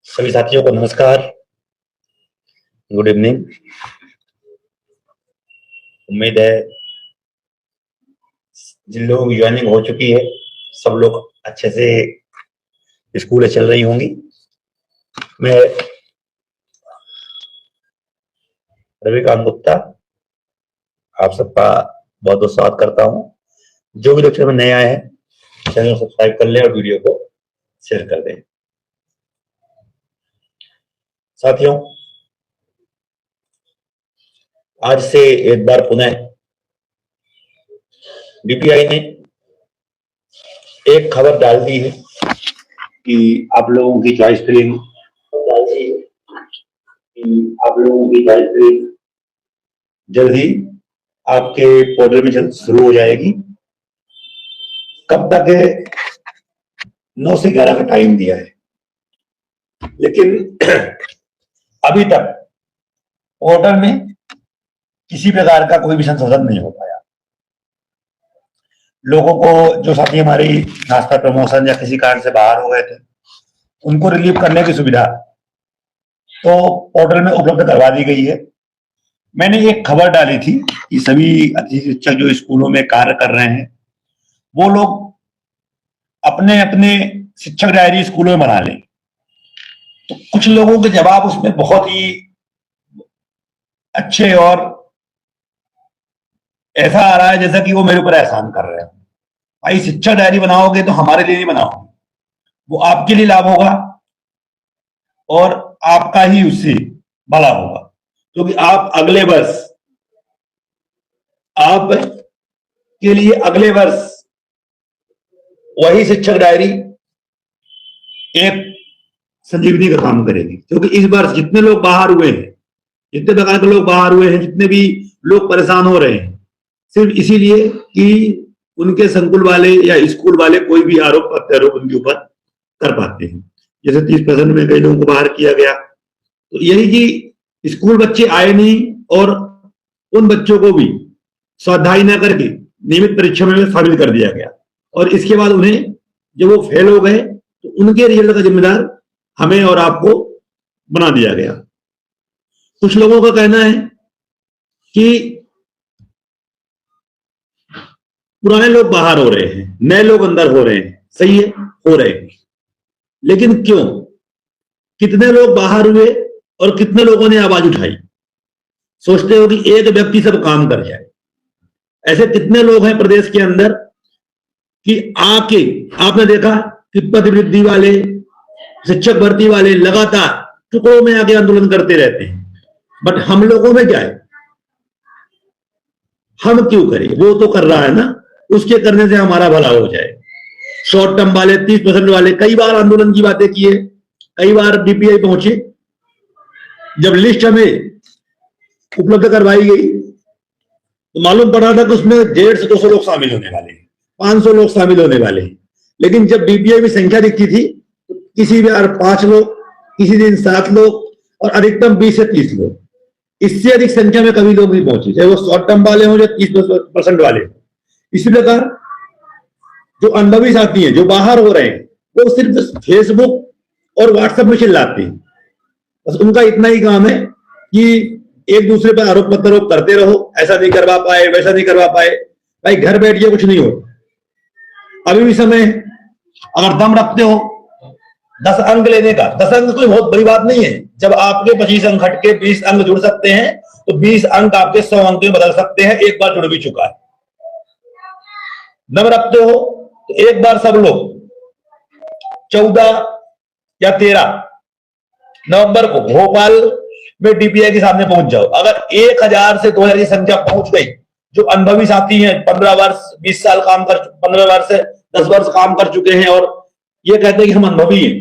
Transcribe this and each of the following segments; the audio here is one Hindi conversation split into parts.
सभी साथियों को नमस्कार, गुड इवनिंग। उम्मीद है जिन लोगों की ज्वाइनिंग हो चुकी है सब लोग अच्छे से स्कूलें चल रही होंगी। मैं रविकांत गुप्ता आप सबका बहुत बहुत स्वागत करता हूं। जो भी लेक्चर में नए आए हैं चैनल को सब्सक्राइब कर लें और वीडियो को शेयर कर दें। साथियों, आज से एक बार पुनः डीपीआई ने एक खबर डाल दी है कि आप लोगों की चॉइस फिलिंग जल्द ही आपके पोर्टल में शुरू हो जाएगी। कब तक है? 9 से 11 का टाइम दिया है, लेकिन अभी तक पोर्टल में किसी प्रकार का कोई भी संशोधन नहीं हो पाया। लोगों को, जो साथी हमारी ट्रांसफर, प्रमोशन या किसी कारण से बाहर हो गए थे, उनको रिलीव करने की सुविधा तो पोर्टल में उपलब्ध करवा दी गई है। मैंने एक खबर डाली थी कि सभी अतिथि शिक्षक जो स्कूलों में कार्य कर रहे हैं वो लोग अपने अपने शिक्षक डायरी स्कूलों में बना लें। तो कुछ लोगों के जवाब उसमें बहुत ही अच्छे और ऐसा आ रहा है जैसा कि वो मेरे ऊपर एहसान कर रहे हैं। भाई, शिक्षक डायरी बनाओगे तो हमारे लिए नहीं बनाओगे, वो आपके लिए लाभ होगा और आपका ही उससे भला होगा, क्योंकि आप अगले वर्ष, आप के लिए अगले वर्ष वही शिक्षक डायरी एक संजीवनी का काम करेगी। क्योंकि इस वर्ष जितने लोग बाहर हुए हैं, जितने प्रकार के लोग बाहर हुए हैं, जितने भी लोग परेशान हो रहे हैं, सिर्फ इसीलिए कि उनके संकुल वाले या स्कूल वाले कोई भी आरोप प्रत्यारोप उनके ऊपर कर पाते हैं। जैसे 30% में कई लोगों को बाहर किया गया, तो यही कि स्कूल बच्चे आए नहीं और उन बच्चों को भी स्वाध्याय न करके नियमित परीक्षा में शामिल कर दिया गया, और इसके बाद उन्हें जब वो फेल हो गए तो उनके रिजल्ट का जिम्मेदार हमें और आपको बना दिया गया। कुछ लोगों का कहना है कि पुराने लोग बाहर हो रहे हैं, नए लोग अंदर हो रहे हैं। सही है, हो रहे हैं, लेकिन क्यों? कितने लोग बाहर हुए और कितने लोगों ने आवाज उठाई? सोचते हो कि एक व्यक्ति सब काम कर जाए। ऐसे कितने लोग हैं प्रदेश के अंदर कि आके आपने देखा कि पदवृद्धि वाले, शिक्षक भर्ती वाले लगातार टुकड़ों में आके आंदोलन करते रहते हैं। बट हम लोगों में क्या है? हम क्यों करें? वो तो कर रहा है ना, उसके करने से हमारा भला हो जाए। शॉर्ट टर्म वाले, 30% वाले कई बार आंदोलन की बातें किए, कई बार डीपीआई पहुंचे। जब लिस्ट हमें उपलब्ध करवाई गई तो मालूम पड़ा था कि उसमें 150 से 200 लोग शामिल होने वाले हैं, 500 लोग शामिल होने वाले हैं। लेकिन जब डीपीआई में संख्या दिखती थी तो किसी बार 5 लोग, किसी दिन 7 लोग और अधिकतम 20 से 30 लोग। इससे अधिक संख्या में कभी लोग नहीं पहुंचे, चाहे वो शॉर्ट टर्म वाले हों या 30% वाले। इसी प्रकार जो अनुभवी साथी हैं, जो बाहर हो रहे हैं, वो सिर्फ फेसबुक और व्हाट्सएप में चिल्लाते हैं। बस उनका इतना ही काम है कि एक दूसरे पर आरोप प्रत्यारोप करते रहो, ऐसा नहीं करवा पाए, वैसा नहीं करवा पाए। भाई, घर बैठिए, कुछ नहीं हो, अभी भी समय है। अगर दम रखते हो 10 अंक लेने का, 10 अंक कोई बहुत बड़ी बात नहीं है। जब आपके 25 अंक हट के 20 अंक जुड़ सकते हैं तो 20 अंक आपके 100 अंक में बदल सकते हैं। एक बार जुड़ भी चुका है। दम रखते हो तो एक बार सब लोग 14 या 13 नवंबर को भोपाल में डीपीआई के सामने पहुंच जाओ। अगर 1000 से 2000 की संख्या पहुंच गई, जो अनुभवी साथी हैं, 15 वर्ष 20 साल काम कर, 15 वर्ष से 10 वर्ष काम कर चुके हैं और ये कहते हैं कि हम अनुभवी हैं,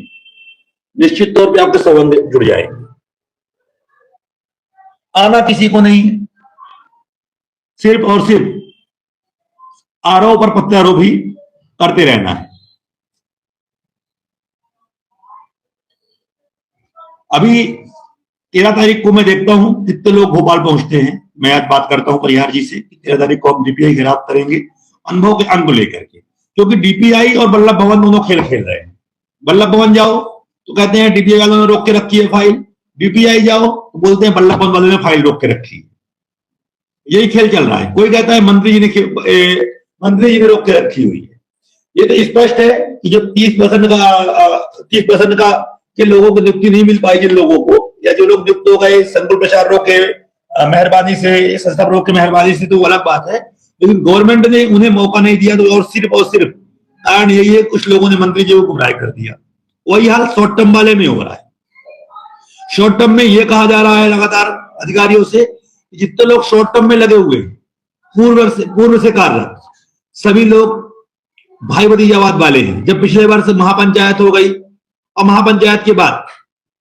निश्चित तौर पे आपके संबंध जुड़ जाएंगे। आना किसी को नहीं, सिर्फ और सिर्फ आरोप और प्रत्यारोप ही करते रहना है। अभी 13 तारीख को मैं देखता हूं कितने लोग भोपाल पहुंचते हैं। मैं आज बात करता हूं परिहार जी से, 13 तारीख को हम डीपीआई घेराव करेंगे अनुभव के अंक को लेकर के, क्योंकि डीपीआई और वल्लभ भवन दोनों खेल खेल रहे हैं। वल्लभ भवन जाओ तो कहते हैं डीपीआई वालों ने रोक के रखी है फाइल, बीपीआई जाओ तो बोलते हैं वल्लभ भवन वालों ने फाइल रोक के रखी है। यही खेल चल रहा है। कोई कहता है मंत्री जी ने रोक के रखी हुई है। ये तो स्पष्ट है कि जब 30% का के लोगों को नियुक्ति नहीं मिल पाई, जिन लोगों को, या जो लोग नियुक्त हो गए संकुल प्रचार रोक के मेहरबानी से, संस्था रोक के मेहरबानी से, तो वो अलग बात है, लेकिन गवर्नमेंट ने उन्हें मौका नहीं दिया। तो और सिर्फ कारण यही है कुछ लोगों ने मंत्री जी को गुमराह कर दिया। वही हाल शॉर्ट टर्म वाले में हो रहा है। शॉर्ट टर्म में यह कहा जा रहा है लगातार अधिकारियों से, जितने लोग शॉर्ट टर्म में लगे हुए पूर्व से कार्यरत सभी लोग भाई भतीजावाद वाले हैं। जब पिछले वर्ष महापंचायत हो गई और महापंचायत के बाद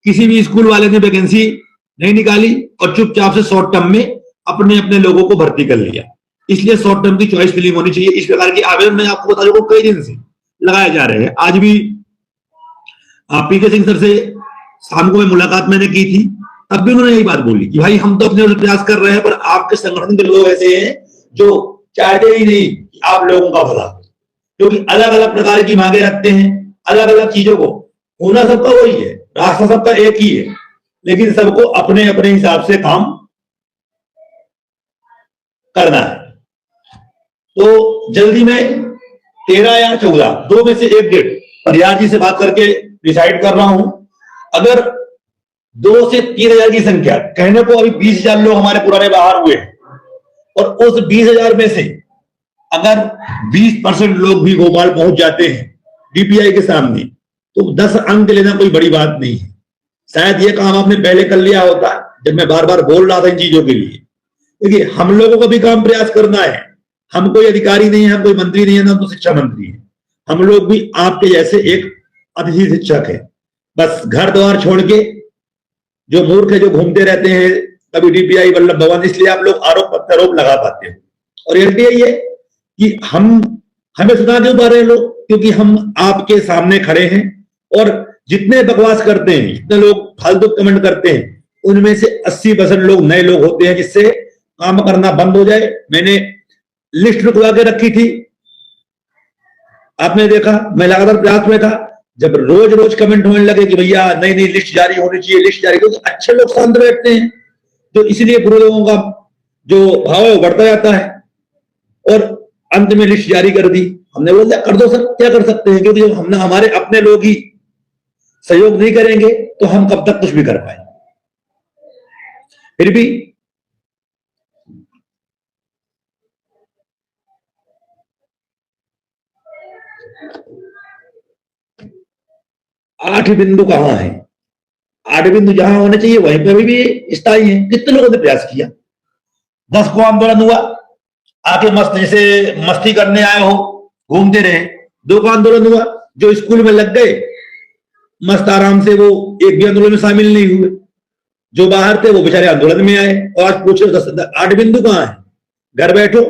किसी भी स्कूल वाले ने वैकेंसी नहीं निकाली और चुपचाप से शॉर्ट टर्म में अपने अपने लोगों को भर्ती कर लिया। इसलिए शॉर्ट टर्म की चॉइस फिलिंग होनी चाहिए। इस प्रकार के आवेदन मैं आपको बता दूं कई दिन से लगाए जा रहे हैं। आज भी पीके सिंह सर से शाम को मैं मुलाकात मैंने की थी, तब भी उन्होंने यही बात बोली कि भाई हम तो अपने प्रयास कर रहे हैं, पर आपके संगठन के लोग ऐसे हैं जो चाहते ही नहीं कि आप लोगों का भला, क्योंकि अलग अलग प्रकार की मांगे रखते हैं, अलग अलग चीजों को। होना सबका वही है, रास्ता सबका एक ही है, लेकिन सबको अपने अपने हिसाब से काम करना है। तो जल्दी में 13 या 14 दो में से एक डेट परिहार जी से बात करके डिसाइड कर रहा हूं। अगर 2 से 3 हजार की संख्या, कहने को अभी 20,000 लोग हमारे पुराने बाहर हुए हैं, और उस 20,000 में से अगर 20% लोग भी भोपाल पहुंच जाते हैं डीपीआई के सामने, तो 10 अंक लेना कोई बड़ी बात नहीं है। शायद ये काम आपने पहले कर लिया होता जब मैं बार बार बोल रहा था इन चीजों के लिए। देखिए, हम लोगों को भी काम प्रयास करना है। हम कोई अधिकारी नहीं है, हम कोई मंत्री नहीं है, ना तो शिक्षा मंत्री है। हम लोग भी आपके जैसे एक अतिथि शिक्षक है। बस घर द्वार छोड़ के जो मूर्ख है, जो घूमते रहते हैं कभी डीपीआई वल्लभ भवन, इसलिए आप लोग आरोप प्रत्यारोप लगा पाते हो। और रियलिटी यही है कि हमें सुना क्यों पा रहे हैं लोग, क्योंकि हम आपके सामने खड़े हैं और जितने बकवास करते हैं, जितने लोग फालतू कमेंट करते हैं, उनमें से 80% लोग नए लोग होते हैं, जिससे काम करना बंद हो जाए। मैंने लिस्ट रुकवा के रखी थी, आपने देखा, मैं लगातार प्रयास में था। जब रोज रोज कमेंट होने लगे कि भैया नई नई लिस्ट जारी होनी चाहिए, लिस्ट जारी, क्योंकि अच्छे लोग शांत बैठते हैं, तो इसलिए बुरे लोगों का जो भाव है वो बढ़ता जाता है। और अंत में लिस्ट जारी कर दी। हमने बोला कर दो सर, क्या कर सकते हैं, क्योंकि जब हमने हमारे अपने लोग ही सहयोग नहीं करेंगे तो हम कब तक कुछ भी कर पाएंगे। फिर भी आठ बिंदु कहां है? 8 बिंदु जहां होने चाहिए वहीं पर भी स्थायी है। कितने लोगों ने प्रयास किया? 10 को आंदोलन हुआ, आके मस्त जैसे मस्ती करने आए हो, घूमते रहे। 2 का आंदोलन हुआ, जो स्कूल में लग गए मस्त आराम से, वो एक भी आंदोलन में शामिल नहीं हुए। जो बाहर थे वो बेचारे आंदोलन में आए। और आज पूछो 8 बिंदु कहां है? घर बैठो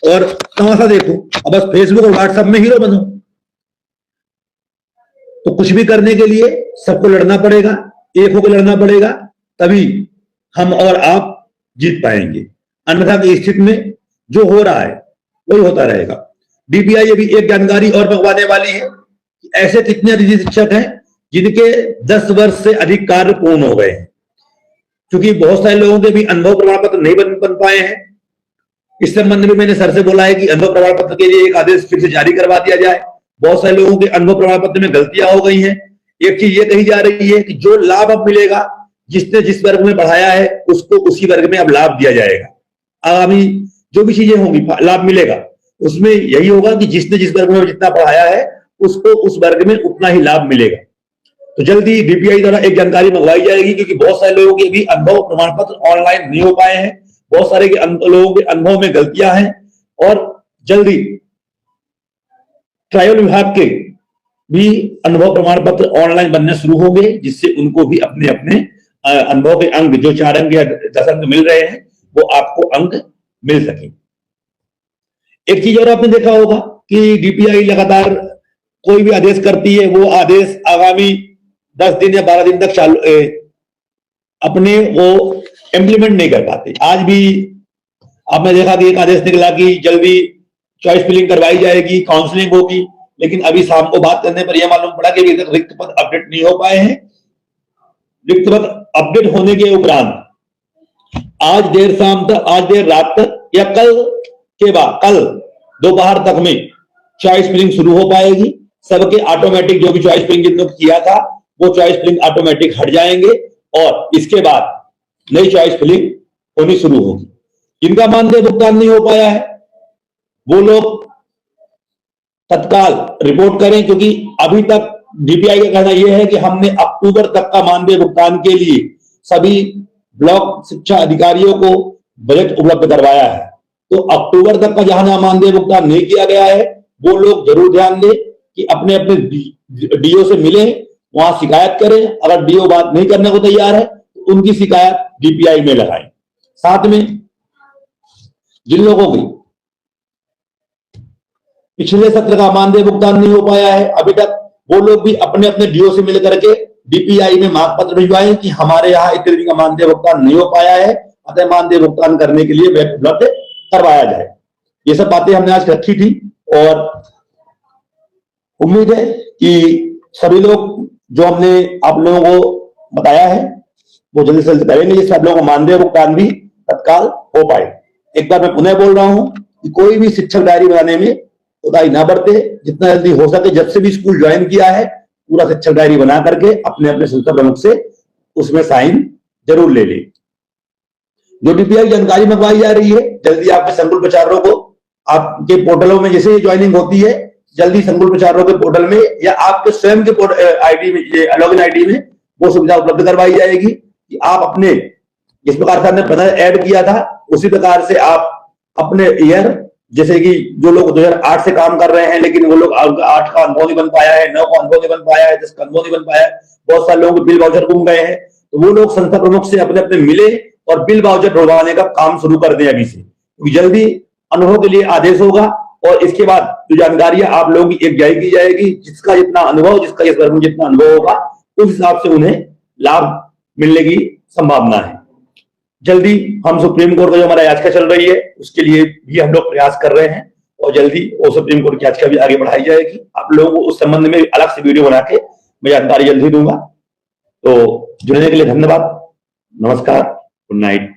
और तमाशा देखो, अब बस फेसबुक और व्हाट्सएप में हीरो बनो। तो कुछ भी करने के लिए सबको लड़ना पड़ेगा, एक होकर लड़ना पड़ेगा, तभी हम और आप जीत पाएंगे। अन्यथा की स्थिति में जो हो रहा है वही होता रहेगा। डीपीआई भी एक जानकारी और मंगवाने वाली है कि ऐसे कितने अतिथि शिक्षक हैं जिनके 10 वर्ष से अधिक कार्य पूर्ण हो गए हैं, क्योंकि बहुत सारे लोगों के भी अनुभव प्रमाण पत्र नहीं बन पाए हैं। इस संबंध में मैंने सर से बोला है कि अनुभव प्रमाण पत्र के लिए एक आदेश फिर से जारी करवा दिया जाए। बहुत सारे लोगों के अनुभव प्रमाण पत्र में गलतियां हो गई हैं। एक चीज ये कही जा रही है कि जो लाभ अब मिलेगा, जिसने जिस वर्ग में पढ़ाया है उसको उसी वर्ग में अब लाभ दिया जाएगा। आगामी जो भी चीजें होंगी लाभ मिलेगा, उसमें यही होगा कि जिसने जिस वर्ग में जितना पढ़ाया है उसको उस वर्ग में उतना ही लाभ मिलेगा। तो जल्दी डीपीआई द्वारा एक जानकारी मंगवाई जाएगी, क्योंकि बहुत सारे लोगों के भी अनुभव प्रमाण पत्र ऑनलाइन नहीं हो पाए हैं, बहुत सारे लोगों के अनुभव में गलतियां हैं। और जल्दी ट्राइबल विभाग के भी अनुभव प्रमाण पत्र ऑनलाइन बनने शुरू होंगे, जिससे उनको भी अपने अपने अनुभव के अंक, जो 4 अंक या 10 अंक मिल रहे हैं, वो आपको अंक मिल सके। एक चीज और आपने देखा होगा कि डीपीआई लगातार कोई भी आदेश करती है, वो आदेश आगामी 10 दिन या 12 दिन तक चालू अपने वो इंप्लीमेंट नहीं कर पाते। आज भी आपने देखा कि एक आदेश निकला कि जल्दी चॉइस फिलिंग करवाई जाएगी, काउंसलिंग होगी, लेकिन अभी शाम को बात करने पर यह मालूम पड़ा कि अभी तक रिक्त पद अपडेट नहीं हो पाए हैं। रिक्त पद अपडेट होने के उपरांत आज देर शाम तक, आज देर रात तक या कल के बाद, कल दोपहर तक में चॉइस फिलिंग शुरू हो पाएगी। सबके ऑटोमेटिक जो भी चॉइस फिलिंग जिन्होंने किया था वो चॉइस फिलिंग ऑटोमेटिक हट जाएंगे और इसके बाद नई चॉइस फिलिंग होनी शुरू होगी। जिनका मानदेय भुगतान नहीं हो पाया है वो लोग तत्काल रिपोर्ट करें, क्योंकि अभी तक डीपीआई का कहना यह है कि हमने अक्टूबर तक का मानदेय भुगतान के लिए सभी ब्लॉक शिक्षा अधिकारियों को बजट उपलब्ध करवाया है। तो अक्टूबर तक का जहां मानदेय भुगतान नहीं किया गया है वो लोग जरूर ध्यान दें कि अपने अपने डीओ से मिलें, वहां शिकायत करें। अगर डीओ बात नहीं करने को तैयार है तो उनकी शिकायत डीपीआई में लगाएं। साथ में जिन लोगों की पिछले सत्र का मानदेय भुगतान नहीं हो पाया है अभी तक, वो लोग भी अपने अपने डीओ से मिल करके डीपीआई में मांग पत्र भिजवाएं कि हमारे यहाँ इतने का मानदेय भुगतान नहीं हो पाया है, अतः मानदेय भुगतान करने के लिए बजट उपलब्ध करवाया जाए। ये सब बातें हमने आज रखी थी और उम्मीद है कि सभी लोग जो हमने आप लोगों को बताया है वो जल्दी से जल्दी करेंगे, जिससे आप लोगों को मानदेय भुगतान भी तत्काल हो पाए। एक बार मैं पुनः बोल रहा हूं कि कोई भी शिक्षक डायरी बनाने में कोताही ना बरते, जितना जल्दी हो सके जब से भी स्कूल ज्वाइन किया है पूरा शिक्षक डायरी बना करके अपने अपने संस्था प्रमुख से उसमें साइन जरूर ले ले। जो डीपीआई जानकारी मंगवाई जा रही है जल्दी आपके संकुल प्रचारकों को आपके पोर्टलों में जैसे ही ज्वाइनिंग होती है जल्दी संकुल प्रचारकों के पोर्टल में या आपके स्वयं के आईडी में, लॉगिन आईडी में वो सुविधा उपलब्ध करवाई जाएगी कि आप अपने जिस प्रकार से आपने पता ऐड किया था उसी प्रकार से आप अपने ईयर, जैसे कि जो लोग 2008 से काम कर रहे हैं लेकिन वो लोग 8 का अनुभव नहीं बन पाया है, 9 का अनुभव नहीं बन पाया है, 10 का अनुभव नहीं बन पाया है, बहुत सारे लोगों के बिल वाउचर गुम गए हैं, तो वो लोग संस्था प्रमुख से अपने अपने मिले और बिल वाउचर ढुलवाने का काम शुरू कर दें अभी से, क्योंकि जल्दी अनुभव के लिए आदेश होगा और इसके बाद जो जानकारियां आप लोगों की एक जारी की जाएगी, जिसका जितना अनुभव, जिसका इस वर्ग में जितना अनुभव होगा उस हिसाब से उन्हें लाभ मिलने की संभावना है। जल्दी हम सुप्रीम कोर्ट का जो हमारा याचिका चल रही है उसके लिए भी हम लोग प्रयास कर रहे हैं और जल्दी वो सुप्रीम कोर्ट की याचिका भी आगे बढ़ाई जाएगी। आप लोगों को उस संबंध में अलग से वीडियो बना के मैं जानकारी जल्दी दूंगा। तो जुड़ने के लिए धन्यवाद, नमस्कार, गुड नाइट।